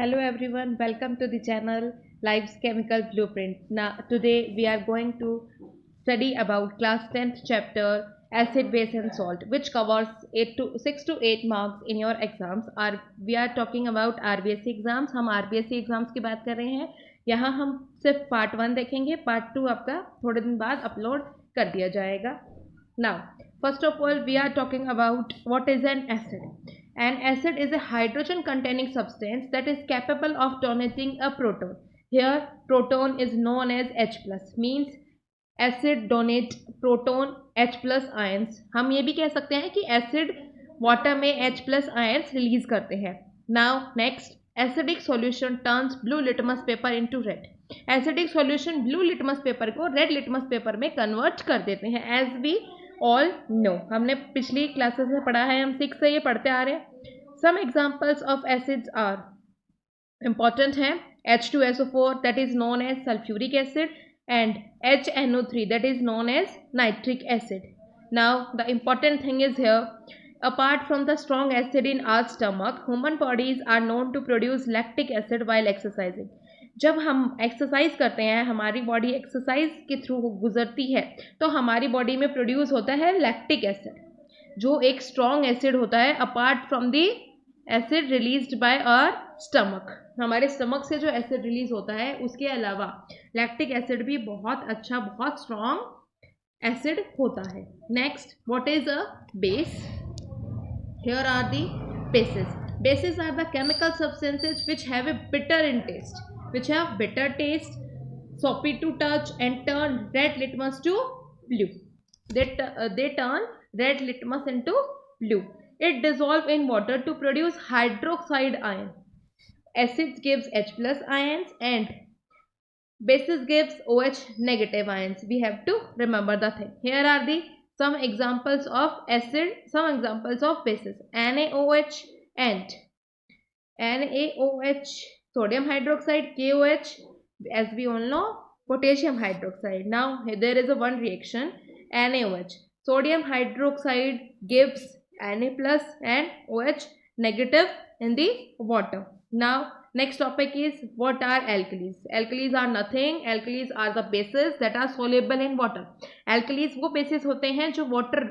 Hello everyone, welcome to the channel Life's Chemical Blueprint. Now today we are going to study about class 10th chapter acid, base and salt, which covers 6 to 8 marks in your exams. We are talking about RBSC exams. हम RBSC exams की बात कर रहे हैं. यहाँ हम सिर्फ part 1 देखेंगे. पार्ट 2 आपका थोड़े दिन बाद अपलोड कर दिया जाएगा. Now first of all we are talking about what is an acid. An acid is a hydrogen containing substance that is capable of donating a proton. Here proton is known as H plus, means acid donate proton H plus ions. हम ये भी कह सकते हैं कि acid water में H plus ions release करते हैं. Now next, acidic solution turns blue litmus paper into red. Acidic solution blue litmus paper को red litmus paper में convert कर देते हैं. As we ऑल नो, हमने पिछली क्लासेस में पढ़ा है, हम 6 से ये पढ़ते आ रहे हैं. Some examples of acids are important हैं. H2SO4 that is known as sulfuric acid and HNO3 that is known as nitric acid. Now the important thing is here, apart from the strong acid in our stomach, human bodies are known to produce lactic acid while exercising. जब हम exercise करते हैं, हमारी body exercise के through गुजरती है, तो हमारी बॉडी में प्रोड्यूस होता है लैक्टिक एसिड, जो एक स्ट्रॉन्ग एसिड होता है apart from the acid released by our stomach. हमारे स्टमक से जो एसिड रिलीज होता है, उसके अलावा लैक्टिक एसिड भी बहुत अच्छा, बहुत स्ट्रॉन्ग एसिड होता है. Next, what is a base? Here are the bases. Bases are the chemical substances which have a bitter in taste, which have bitter taste, soapy to touch, and turn red litmus to blue. They turn red litmus into blue. It dissolve in water to produce hydroxide ion. Acids gives H plus ions and bases gives OH negative ions. We have to remember the thing. Here are the some examples of acid, some examples of bases. NaOH and NaOH, sodium hydroxide, KOH, as we all know, potassium hydroxide. Now there is a one reaction, NaOH, sodium hydroxide gives Na plus and OH negative in the water. Now next topic is, what are alkalis? Alkalis are nothing. Alkalis are the bases that are soluble in water. Alkalis वो bases होते हैं जो water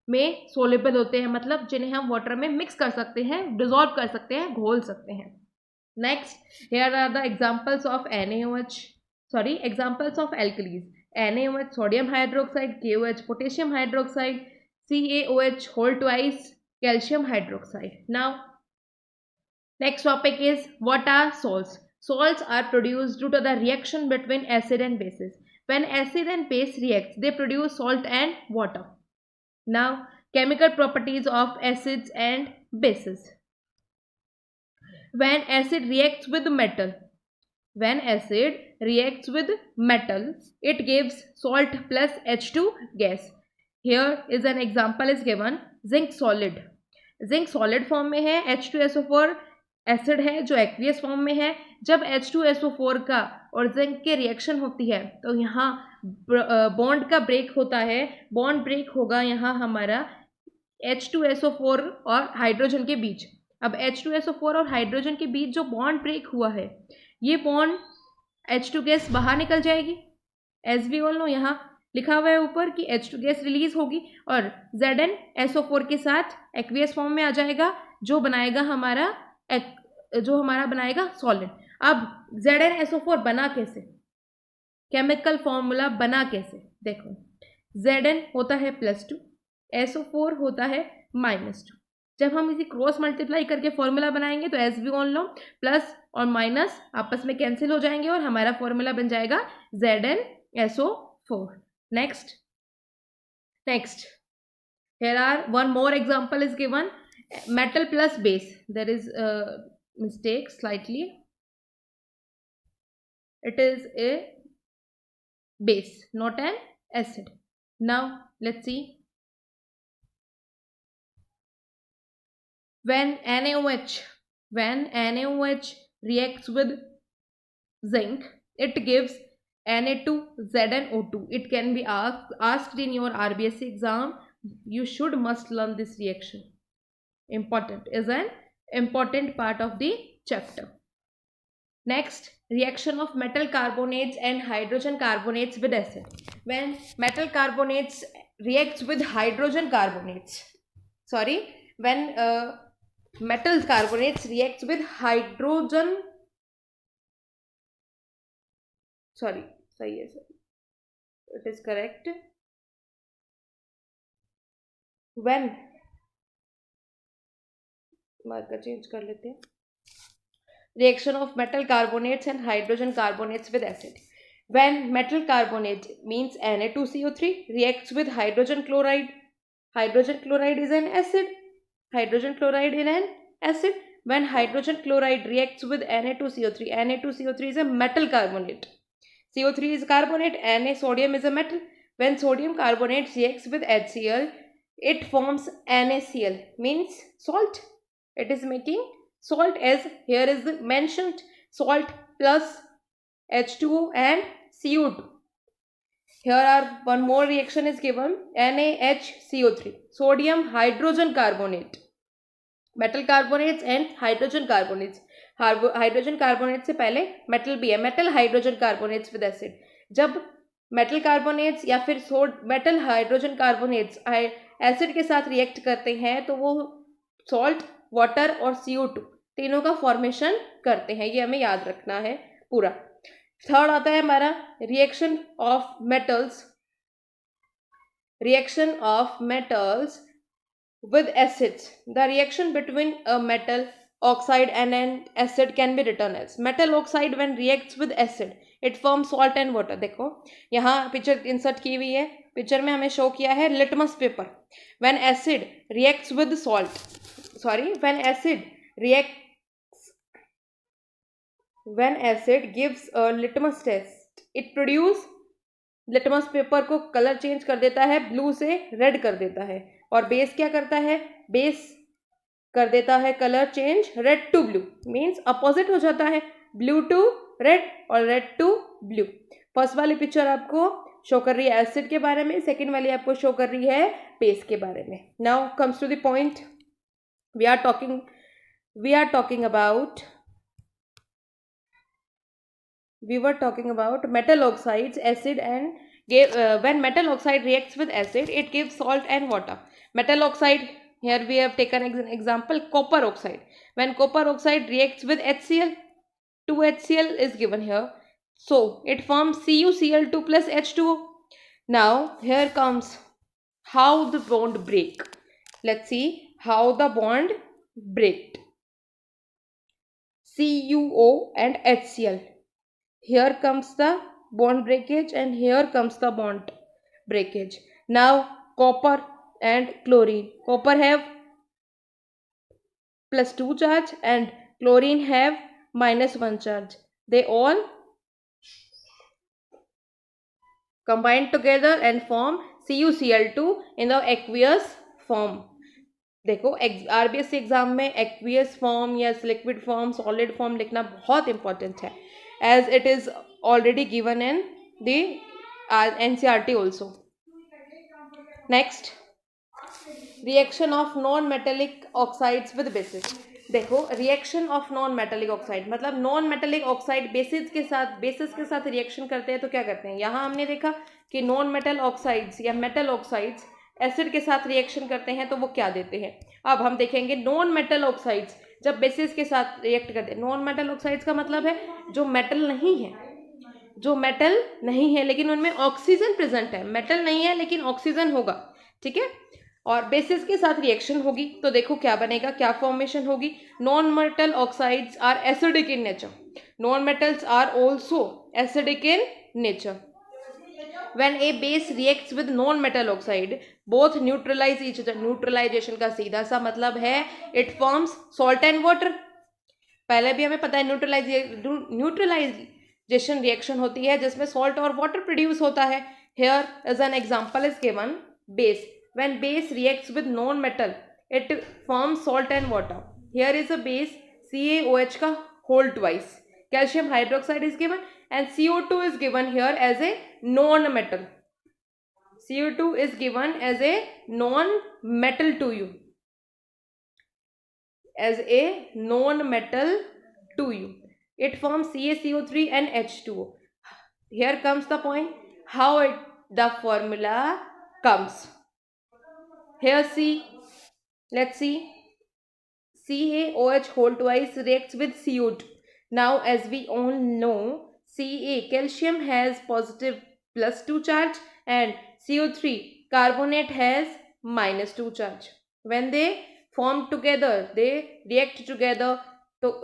में soluble होते हैं, मतलब जिन्हें हम वाटर में मिक्स कर सकते हैं, डिसॉल्व कर सकते हैं, घोल सकते हैं. Next, here are the examples of examples of alkalis. NaOH, sodium hydroxide, KOH, potassium hydroxide, CaOH whole twice, calcium hydroxide. Now next topic is, what are salts? Salts are produced due to the reaction between acid and bases. When acid and base reacts, they produce salt and water. Now chemical properties of acids and bases. When acid reacts with metal, it gives salt plus H2 gas. Here is an example is given, zinc solid. Zinc solid form में है, H2SO4 acid है जो aqueous form में है. जब H2SO4 का और zinc के रिएक्शन होती है, तो यहाँ बॉन्ड का ब्रेक होता है. बॉन्ड ब्रेक होगा यहाँ हमारा H2SO4 और हाइड्रोजन के बीच. अब H2SO4 और हाइड्रोजन के बीच जो बॉन्ड ब्रेक हुआ है, ये बॉन्ड H2 गैस बाहर निकल जाएगी. एज वी ऑल नो, यहाँ लिखा हुआ है ऊपर कि H2 गैस रिलीज होगी और ZnSO4 के साथ एक्वियस फॉर्म में आ जाएगा, जो हमारा बनाएगा सॉलिड. अब ZnSO4 बना कैसे, केमिकल फॉर्मूला बना कैसे, देखो. Zn होता है +2, SO4 होता है -2. जब हम इसी क्रॉस मल्टीप्लाई करके फॉर्मूला बनाएंगे, तो as we all know, plus और माइनस आपस में कैंसिल हो जाएंगे और हमारा फॉर्मूला बन जाएगा ZnSO4. Next, here are one more example is given, metal plus base. There is a mistake slightly, it is a base, not an acid. Now let's see. When NaOH reacts with zinc, it gives Na2ZnO2. It can be asked in your RBSC exam. You must learn this reaction. Important, is an important part of the chapter. Next, reaction of metal carbonates and hydrogen carbonates with acid. When metal carbonates reacts with hydrogen carbonates, when metal carbonates reacts with hydrogen, it is correct. When marker change कर लेते हैं. Reaction of metal carbonates and hydrogen carbonates with acid. When metal carbonate means Na2CO3 reacts with hydrogen chloride is an acid. Hydrogen chloride is an acid. When hydrogen chloride reacts with Na2CO3 is a metal carbonate. CO3 is carbonate, Na sodium is a metal. When sodium carbonate reacts with HCl, it forms NaCl, means salt. It is making salt, as here is mentioned, salt plus H2O and CO2. Here are one more reaction is given, NaHCO3, sodium hydrogen carbonate. Metal carbonates and hydrogen carbonates. Hydrogen carbonate से पहले metal भी है, metal hydrogen carbonates with acid. जब metal carbonates या फिर metal hydrogen carbonates acid के साथ react करते हैं तो वो सॉल्ट, वाटर और CO2 तीनों का फॉर्मेशन करते हैं. ये हमें याद रखना है पूरा. थर्ड आता है हमारा reaction of metals with acids. The reaction between a metal oxide and an acid can be written as metal oxide when reacts with acid it forms salt and water. देखो यहाँ पिक्चर इंसर्ट की हुई है. Picture में हमें show किया है litmus paper. when acid reacts with salt, when acid gives a litmus test, it produce, litmus paper को कलर चेंज कर देता है, ब्लू से रेड कर देता है. और बेस क्या करता है, बेस कर देता है colour change red to blue, means opposite हो जाता है, ब्लू टू रेड और रेड टू ब्लू. फर्स्ट वाली पिक्चर आपको शो कर रही है एसिड के बारे में, सेकेंड वाली आपको शो कर रही है बेस के बारे में. Now comes to the point. We are talking about metal oxides, acid, and when metal oxide reacts with acid, it gives salt and water. Metal oxide, here we have taken an example, copper oxide. When copper oxide reacts with HCl, 2HCl is given here. So it forms CuCl2 plus H2O. Now here comes how the bond break. Let's see how the bond break. CuO and HCl. Here comes the bond breakage and here comes the bond breakage. Now copper and chlorine. Copper have +2 charge and chlorine have -1 charge. They all combine together and form CuCl2 in the aqueous form. देखो RBSc exam में aqueous form या liquid form, solid form लिखना बहुत important है, as it is already given in the NCERT also. Next, reaction of non-metallic oxides with bases. देखो reaction of non metallic oxide मतलब non metallic oxide basis के साथ reaction करते हैं तो क्या करते हैं. यहाँ हमने देखा कि नॉन मेटल ऑक्साइड्स या मेटल ऑक्साइड्स एसिड के साथ रिएक्शन करते हैं तो वो क्या देते हैं. अब हम देखेंगे नॉन मेटल ऑक्साइड्स जब बेसिस के साथ रिएक्ट करते हैं. नॉन मेटल ऑक्साइड्स का मतलब है जो मेटल नहीं है लेकिन उनमें ऑक्सीजन प्रेजेंट है. मेटल नहीं है लेकिन ऑक्सीजन होगा, ठीक है, और बेसिस के साथ रिएक्शन होगी तो देखो क्या बनेगा, क्या फॉर्मेशन होगी. Non metal oxides are acidic in nature. Non metals are also acidic in nature. When a base reacts with non-metal oxide, both neutralize each other. Neutralization का सीधा सा मतलब है it forms salt and water. पहले भी हमें पता है न्यूट्रलाइजेशन रिएक्शन होती है जिसमें सॉल्ट और वाटर प्रोड्यूस होता है. Here as an example is given base. When base reacts with non-metal, it forms salt and water. Here is a base CaOH का whole twice. Calcium hydroxide is given and CO2 is given here as a non-metal. CO2 is given as a non-metal to you. it forms CaCO3 and H2O. Here comes the point how the formula comes. Here see, let's see. CaOH whole twice reacts with CO2. Now as we all know, calcium has positive +2 charge and CO3 carbonate has -2 charge. When they form together, they react together,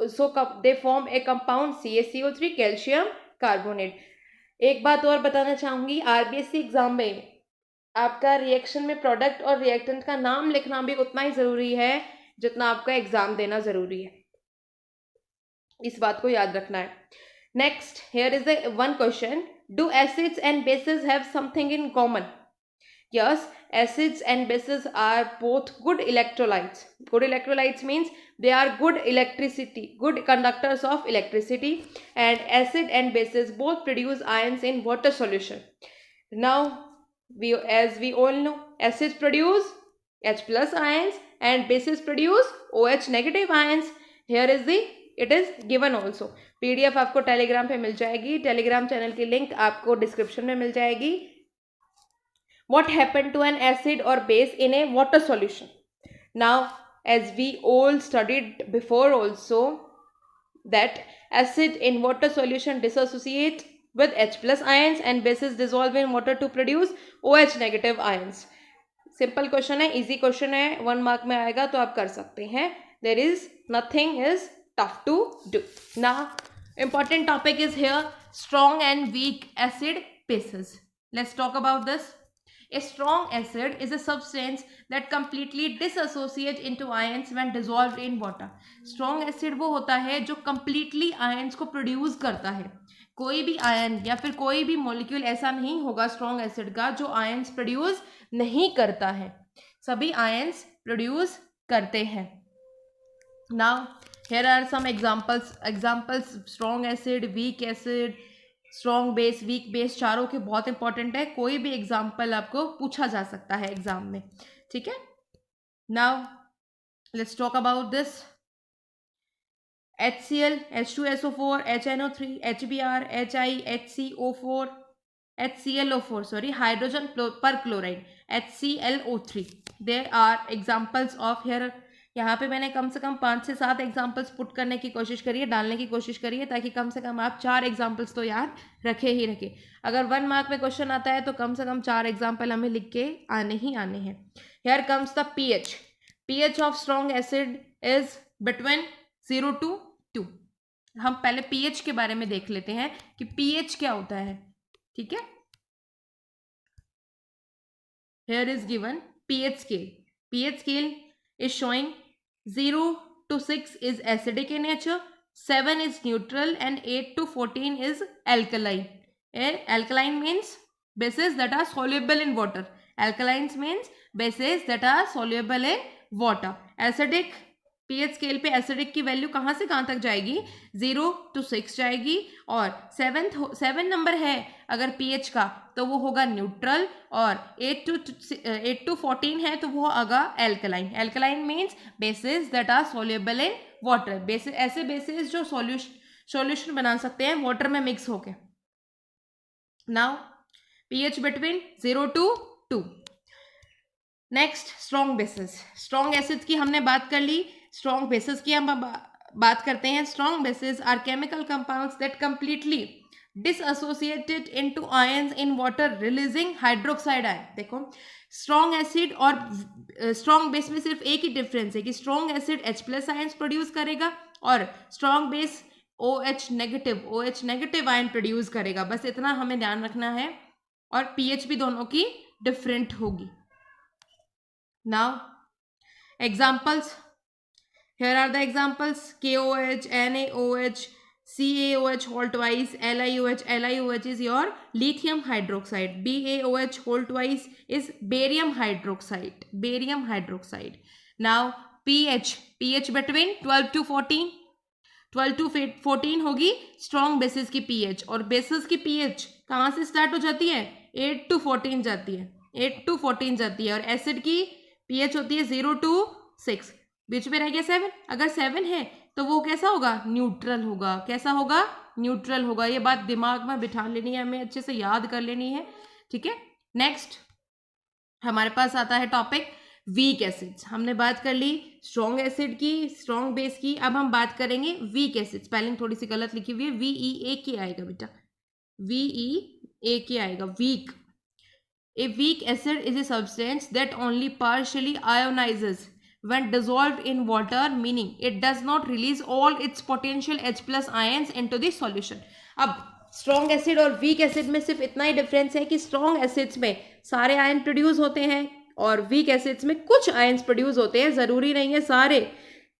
so they form a compound CaCO3 calcium carbonate. एक बात और बताना चाहूंगी, RBSC exam में आपका reaction में product और reactant का नाम लिखना भी उतना ही जरूरी है जितना आपका एग्जाम देना जरूरी है, इस बात को याद रखना है. Next, here is the one question, do acids and bases have something in common? Yes, acids and bases are both good electrolytes. Good electrolytes means they are good conductors of electricity, and acid and bases both produce ions in water solution. Now, as we all know, acids produce H plus ions and bases produce OH negative ions. Here is it is given also. PDF आपको Telegram पे मिल जाएगी, Telegram channel की link आपको description में मिल जाएगी. What happened to an acid or base in a water solution? Now, as we all studied before also, that acid in water solution dissociate with H plus ions and bases dissolve in water to produce OH negative ions. Simple question है, easy question है, 1 mark में आएगा तो आप कर सकते हैं. There is nothing is tough to do. Now important topic is here, strong and weak acid bases. Let's talk about this. A strong acid is a substance that completely disassociates into ions when dissolved in water. Strong acid वो होता है जो completely ions को produce करता है. कोई भी ion या फिर कोई भी मॉलिक्यूल ऐसा नहीं होगा स्ट्रॉन्ग एसिड का जो आयंस प्रोड्यूस नहीं करता है. सभी आयंस प्रोड्यूस करते हैं. Now here are some examples strong acid, weak acid, strong base, weak base, चारों के बहुत इंपॉर्टेंट है. कोई भी एग्जाम्पल आपको पूछा जा सकता है एग्जाम में. ठीक है. Now let's talk about this. HCl, H2SO4, HNO3, HBr, HI, HCO4, HClO4, sorry, hydrogen perchloride, HClO3. There are examples of here. यहाँ पे मैंने कम से कम 5 से 7 एग्जाम्पल्स पुट करने की कोशिश करी है, डालने की कोशिश करी है, ताकि कम से कम आप 4 एग्जाम्पल्स तो याद रखे ही रखे. अगर 1 मार्क में क्वेश्चन आता है तो कम से कम 4 एग्जाम्पल हमें लिख के आने ही आने हैं. Here comes the pH. PH of strong acid is between 0 to 2. हम पहले पीएच के बारे में देख लेते हैं कि पीएच क्या होता है. ठीक है. Here is given pH scale. PH scale is showing 0 to 6 is acidic in nature, 7 is neutral, and 8 to 14 is alkaline. Alkaline means bases that are soluble in water. Alkalines means bases that are soluble in water. Acidic pH scale पे acidic की value कहाँ से कहाँ तक जाएगी? 0 to 6 जाएगी. और 7 number है अगर pH का तो वो होगा न्यूट्रल, और 8 to 14 है तो वो होगा alkaline. Alkaline means bases that are soluble in water. Bases ऐसे बेसिस जो सॉल्यूशन बना सकते हैं वाटर में मिक्स होके. Now pH between 0 to 2. Next, strong bases. Strong acids की हमने बात कर ली, स्ट्रॉन्ग बेसिस की हम बात करते हैं. Strong bases are chemical compounds that completely dissociated into ions in water releasing hydroxide ion. देखो, स्ट्रॉन्ग एसिड और स्ट्रॉन्ग बेस में सिर्फ एक ही डिफरेंस है कि strong acid H plus ions produce करेगा और strong base OH negative ion produce करेगा. बस इतना हमें ध्यान रखना है. और pH भी दोनों की डिफरेंट होगी. Now, examples. Here are the examples: KOH, NaOH, CaOH whole twice, LiOH. LiOH is your lithium hydroxide. BaOH whole twice is barium hydroxide. Now, pH between 12 to 14. 12 to 14 होगी स्ट्रॉन्ग बेसिस की pH, और basis की pH कहाँ से start हो जाती है? 8 to 14 जाती है. 8 to 14 जाती है. और एसिड की pH होती है 0 to 6. बीच में रह गया 7. अगर 7 है तो वो कैसा होगा, न्यूट्रल होगा। कैसा होगा, न्यूट्रल होगा। ये बात दिमाग में बिठा लेनी है, हमें अच्छे से याद कर लेनी है, ठीक है। नेक्स्ट हमारे पास आता है टॉपिक वीक एसिड्स। हमने बात कर ली स्ट्रॉन्ग एसिड की, स्ट्रॉन्ग बेस की। अब हम बात करेंगे वीक एसिड्स। स्पेलिंग थोड़ी सी गलत लिखी हुई है, VEAK आएगा बेटा, VEAK आएगा, week. A weak acid is a substance that only partially ionizes when dissolved in water, meaning it does not release all its potential H plus ions into the solution. अब strong acid और weak acid में सिर्फ इतना ही difference है कि strong acids में सारे ion produce होते हैं और वीक एसिड्स में कुछ आयन्स प्रोड्यूस होते हैं, जरूरी नहीं है सारे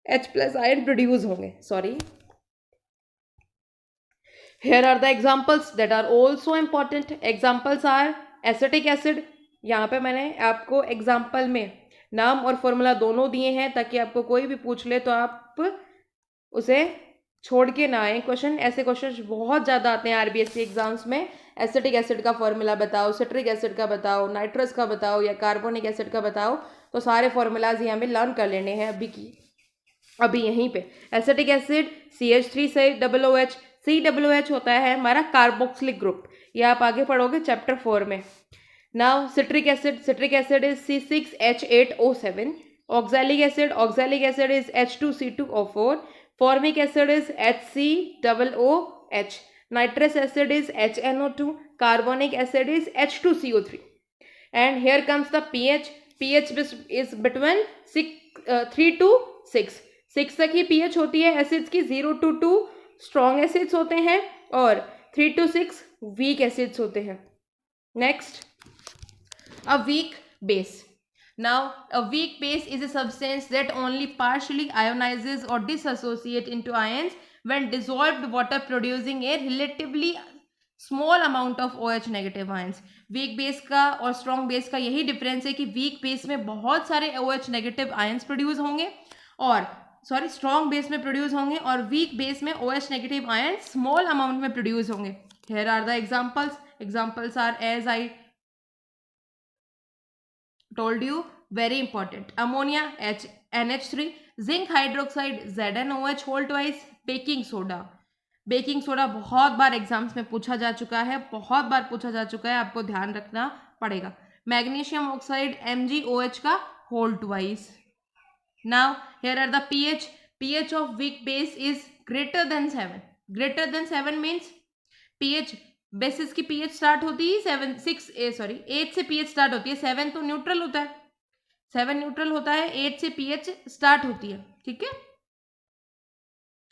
H प्लस आयन प्रोड्यूस होंगे। Sorry, here are the examples that are also important. Examples are acetic acid. यहाँ पे मैंने आपको एग्जाम्पल में नाम और फॉर्मूला दोनों दिए हैं ताकि आपको कोई भी पूछ ले तो आप उसे छोड़ के ना आए क्वेश्चन। ऐसे क्वेश्चन बहुत ज़्यादा आते हैं आरबीएससी एग्जाम्स में। एसिटिक एसिड का फॉर्मूला बताओ, सिट्रिक एसिड का बताओ, नाइट्रस का बताओ या कार्बोनिक एसिड का बताओ, तो सारे फॉर्मूलाज यहाँ पे लर्न कर लेने हैं अभी यहीं पे। एसिटिक एसिड CH3COOH, COOH होता है हमारा कार्बोक्सिलिक ग्रुप, ये आप आगे पढ़ोगे चैप्टर 4 में। Now citric acid is C6H8O7, oxalic acid is H2C2O4, formic acid is HCOOH, nitrous acid is HNO2, carbonic acid is H2CO3। And here comes the pH is between 3 to 6 तक ही pH होती है acids की। 0 to 2 strong acids होते हैं और 3 to 6 weak acids होते हैं। Next, a weak base. Now, a weak base is a substance that only partially ionizes or dissociates into ions when dissolved water, producing a relatively small amount of OH negative ions. Weak base का और strong base का यही difference है कि weak base में बहुत सारे OH negative ions produce होंगे और स्ट्रॉन्ग बेस में प्रोड्यूस होंगे, और वीक बेस में OH negative ion small amount में प्रोड्यूस होंगे। Here are the examples. Examples are as I told you, very important. Ammonia NH3, zinc hydroxide ZnOH whole twice, baking soda बहुत बार exams में पूछा जा चुका है, आपको ध्यान रखना पड़ेगा। मैग्नीशियम ऑक्साइड MgOH का whole twice. Now here are the pH of weak base is greater than 7. Greater than 7 means pH, basis की pH स्टार्ट होती है 8 से pH स्टार्ट होती है, 7 तो न्यूट्रल होता है, 7 न्यूट्रल होता है, 8 से pH स्टार्ट होती है, ठीक है।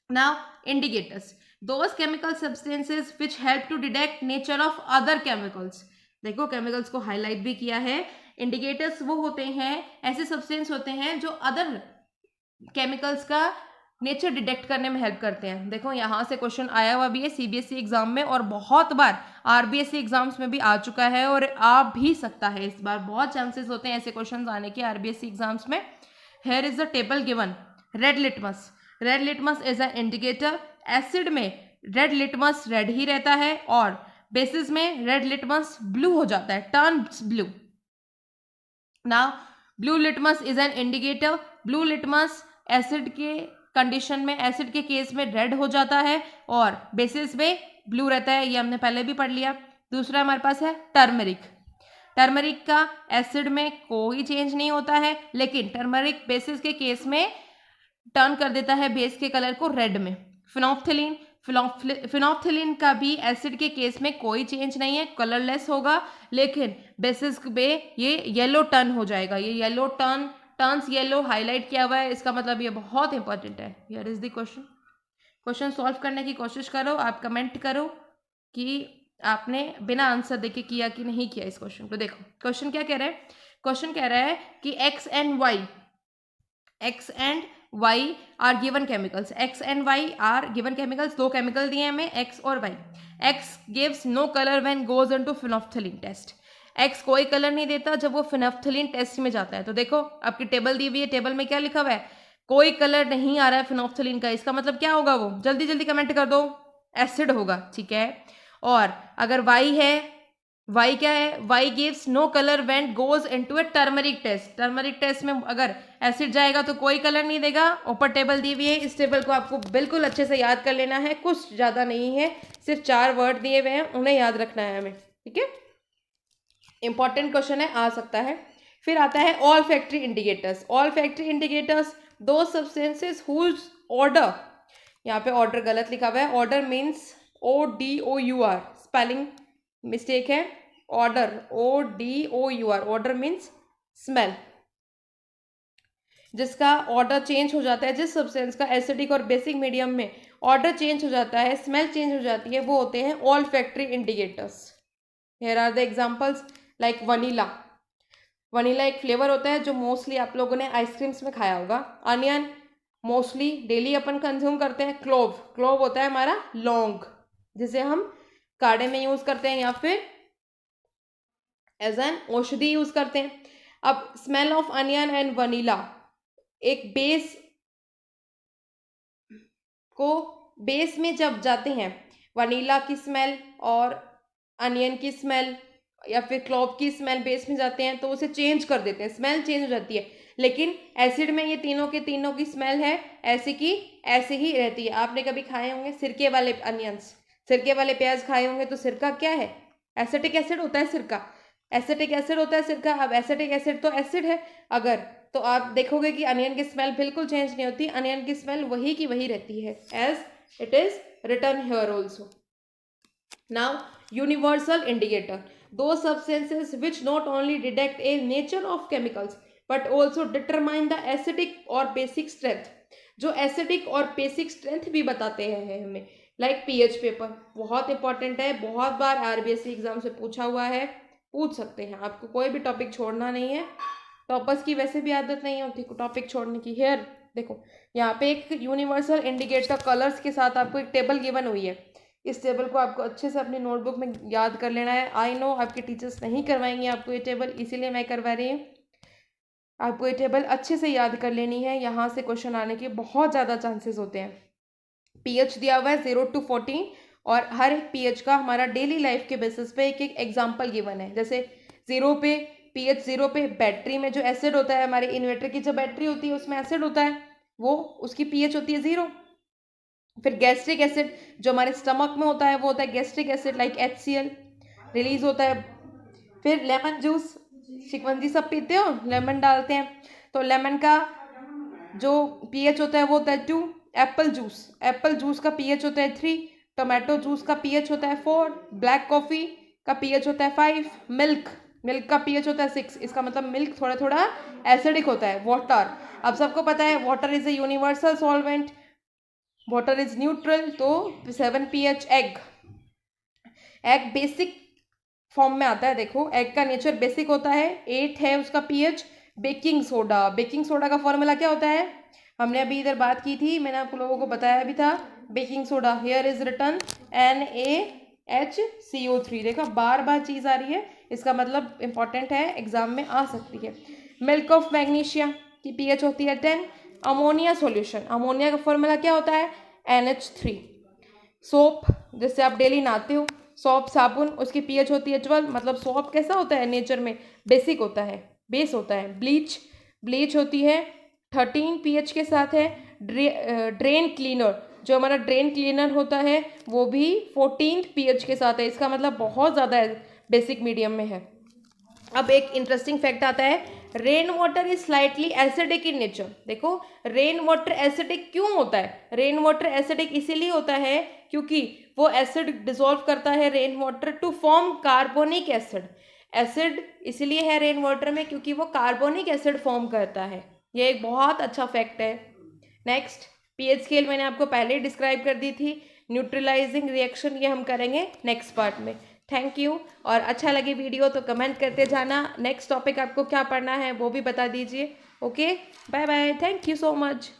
Now indicators, those chemical substances which help to detect nature of other chemicals. देखो केमिकल्स को हाईलाइट भी किया है। इंडिकेटर्स वो होते हैं, ऐसे सब्सटेंस होते हैं जो अदर केमिकल्स का नेचर डिटेक्ट करने में हेल्प करते हैं। देखो यहाँ से क्वेश्चन आया हुआ भी है सीबीएसई एग्जाम में और बहुत बार आरबीएसई एग्जाम्स में भी आ चुका है और आ भी सकता है इस बार, बहुत चांसेस होते हैं ऐसे क्वेश्चन आने के आरबीएसई एग्जाम्स में। Here is the table given. Red litmus is a indicator. Acid में रेड लिटमस रेड ही रहता है और बेसिस में रेड लिटमस ब्लू हो जाता है, turns blue. Now blue litmus is an indicator. Blue litmus acid के कंडीशन में, एसिड के केस में रेड हो जाता है और बेसिस में ब्लू रहता है, ये हमने पहले भी पढ़ लिया। दूसरा हमारे पास है टर्मरिक का एसिड में कोई चेंज नहीं होता है, लेकिन टर्मरिक बेसिस के केस में टर्न कर देता है बेस के कलर को रेड में। फिनोप्थिलीन का भी एसिड के केस में कोई चेंज नहीं है, कलरलेस होगा, लेकिन बेसिस पे ये येलो टर्न हो जाएगा। ये येलो टर्न्स येलो हाईलाइट किया हुआ है, इसका मतलब ये बहुत इंपॉर्टेंट है। Here is the question solve करने की कोशिश करो, आप कमेंट करो कि आपने बिना आंसर देके किया कि नहीं किया इस क्वेश्चन को। देखो क्वेश्चन क्या कह रहा है, क्वेश्चन कह रहा है कि X and Y are given chemicals. X and Y are given chemicals, दो केमिकल दिए हमें एक्स और Y. X gives no colour when goes into phenolphthalein test. X कोई कलर नहीं देता जब वो फिनोप्थिलीन टेस्ट में जाता है। तो देखो आपकी टेबल दी हुई है, टेबल में क्या लिखा हुआ है, कोई कलर नहीं आ रहा है फिनोप्थिलीन का, इसका मतलब क्या होगा, वो जल्दी जल्दी कमेंट कर दो, एसिड होगा, ठीक है। और अगर वाई है, वाई क्या है, Y gives no colour when goes into a turmeric test. Turmeric test में अगर एसिड जाएगा तो कोई कलर नहीं देगा। ऊपर टेबल दी हुई है, इस टेबल को आपको बिल्कुल अच्छे से याद कर लेना है, कुछ ज़्यादा नहीं है, सिर्फ 4 वर्ड दिए हुए हैं, उन्हें याद रखना है हमें, ठीक है। इंपॉर्टेंट क्वेश्चन है, आ सकता है। फिर आता है all factory indicators. All factory indicators दो सब्सटेंसेस हुज ऑर्डर, यहाँ पे ऑर्डर गलत लिखा हुआ है, order means ODOUR, spelling mistake है, order ODOUR, order means smell. जिसका ऑर्डर चेंज हो जाता है, जिस सब्सटेंस का एसिडिक और बेसिक मीडियम में ऑर्डर चेंज हो जाता है, स्मेल चेंज हो जाती है, वो होते हैं olfactory indicators. Here are the examples like vanilla. Vanilla एक फ्लेवर होता है जो मोस्टली आप लोगों ने आइसक्रीम्स में खाया होगा। अनियन मोस्टली डेली अपन कंज्यूम करते हैं। क्लोव, क्लोव होता है हमारा लौंग, जिसे हम काढ़े में यूज करते हैं या फिर एज एन औषधि यूज करते हैं। अब smell of onion and vanilla, एक बेस को बेस में जब जाते हैं, वनीला की स्मेल और अनियन की स्मेल या फिर क्लोव की स्मेल बेस में जाते हैं तो उसे चेंज कर देते हैं, स्मेल चेंज हो जाती है। लेकिन एसिड में ये तीनों के तीनों की स्मेल है ऐसे की ऐसे ही रहती है। आपने कभी खाए होंगे सिरके वाले अनियंस, सिरके वाले प्याज खाए होंगे, तो सिरका क्या है, एसिटिक एसिड होता है सिरका, एसिटिक एसिड होता है सिरका। अब एसिटिक एसिड तो एसिड है अगर, तो आप देखोगे कि अनियन की स्मेल बिल्कुल चेंज नहीं होती, अनियन की स्मेल वही की वही रहती है, as it is written here also. Now universal indicator, दो substances which not only detect a nature of chemicals but also determine the acidic और basic strength, जो एसिडिक और बेसिक स्ट्रेंथ भी बताते हैं हमें, लाइक पीएच पेपर बहुत important है, बहुत बार आरबीएससी एग्जाम से पूछा हुआ है, पूछ सकते हैं, आपको कोई भी टॉपिक छोड़ना नहीं है। टॉपर्स की वैसे भी आदत नहीं होती टॉपिक छोड़ने की। हेयर देखो, यहाँ पे एक यूनिवर्सल इंडिकेटर कलर्स के साथ आपको एक टेबल गिवन हुई है, इस टेबल को आपको अच्छे से अपनी नोटबुक में याद कर लेना है। आई नो आपके टीचर्स नहीं करवाएंगे आपको ये टेबल, इसीलिए मैं करवा रही हूँ। आपको ये टेबल अच्छे से याद कर लेनी है, यहाँ से क्वेश्चन आने के बहुत ज़्यादा चांसेस होते हैं। पीएच दिया हुआ है 0 to 14 और हर एक पीएच का हमारा डेली लाइफ के बेसिस पे एक एक एग्जाम्पल गिवन है। जैसे 0 पे पीएच 0 पे बैटरी में जो एसिड होता है, हमारे इन्वर्टर की जो बैटरी होती है उसमें एसिड होता है, वो उसकी पीएच होती है 0। फिर गैस्ट्रिक एसिड जो हमारे स्टमक में होता है वो होता है gastric acid, like HCl release होता है। फिर लेमन जूस, शिकवंजी सब पीते हो, लेमन डालते हैं, तो लेमन का जो पीएच होता है वो होता है 2। एप्पल जूस का पीएच होता है 3। टोमेटो जूस का पीएच होता है 4। ब्लैक कॉफ़ी का पीएच होता है 5। मिल्क का पीएच होता है 6। इसका मतलब मिल्क थोड़ा थोड़ा एसिडिक होता है। वाटर, अब सबको पता है water is a universal solvent, water is neutral, तो 7 pH। एग बेसिक फॉर्म में आता है, देखो एग का नेचर बेसिक होता है, 8 है उसका पीएच। बेकिंग सोडा का फॉर्मूला क्या होता है, हमने अभी इधर बात की थी, मैंने आप लोगों को बताया भी था। Baking soda here is return NaHCO3। देखो बार बार चीज़ आ रही है, इसका मतलब इंपॉर्टेंट है, एग्जाम में आ सकती है। मिल्क ऑफ मैग्नीशिया की पीएच होती है 10। अमोनिया सॉल्यूशन, अमोनिया का फॉर्मूला क्या होता है, NH3। सोप जिससे आप डेली नहाते हो, सोप साबुन, उसकी पीएच होती है 12। मतलब सोप कैसा होता है नेचर में, बेसिक होता है, बेस होता है। ब्लीच होती है 13 pH के साथ है। ड्रेन क्लीनर, जो हमारा ड्रेन क्लीनर होता है वो भी 14 pH के साथ है, इसका मतलब बहुत ज़्यादा बेसिक मीडियम में है। अब एक इंटरेस्टिंग फैक्ट आता है, rain water is slightly acidic in nature. देखो रेन वाटर एसिडिक क्यों होता है, रेन वाटर एसिडिक इसीलिए होता है क्योंकि वो एसिड डिसॉल्व करता है rain water to form carbonic acid. Acid इसलिए है रेन वाटर में क्योंकि वो कार्बोनिक एसिड फॉर्म करता है, ये एक बहुत अच्छा फैक्ट है। नेक्स्ट पीएच स्केल मैंने आपको पहले ही डिस्क्राइब कर दी थी। न्यूट्रलाइजिंग रिएक्शन ये हम करेंगे नेक्स्ट पार्ट में। थैंक यू, और अच्छा लगे वीडियो तो कमेंट करते जाना, नेक्स्ट टॉपिक आपको क्या पढ़ना है वो भी बता दीजिए। Okay, bye bye, thank you so much.